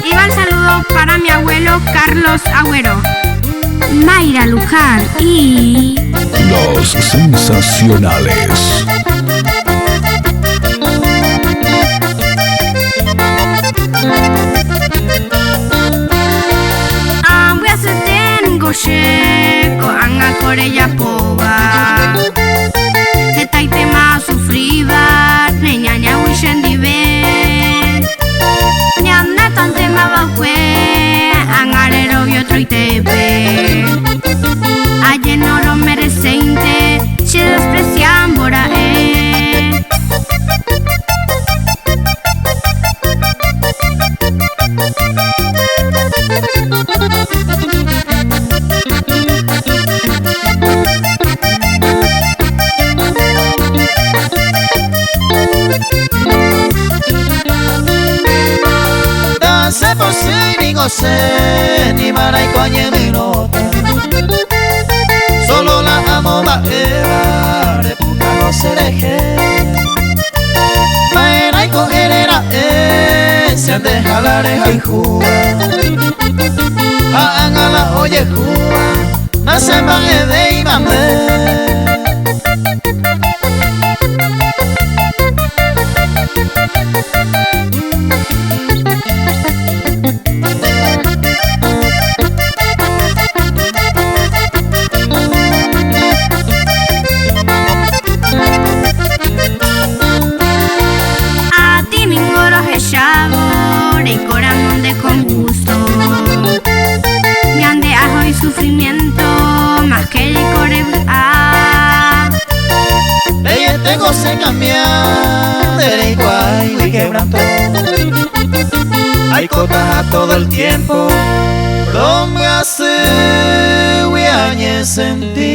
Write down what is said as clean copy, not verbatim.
Y va el saludo para mi abuelo Carlos Agüero, Mayra Luján y Los Sensacionales. Gosheko anga koreya poba Etaite ma sufriba Neñaña wishen dibe Ñamna tante ma baukwe Angarero biotroitepe Ayen oro mereseinte Se desprecian bora Se posee ni goce ni mara y coañe mi nota. Solo la amo baera, reputa no se deje. Maera y cogerera se han de jalar y juba. A la oye juba, nace van de y mamé. Con gusto me han de ajo y sufrimiento más que licor ella tengo se cambiar de igual y quebranto hay cotas a todo el tiempo promesa we añe sentir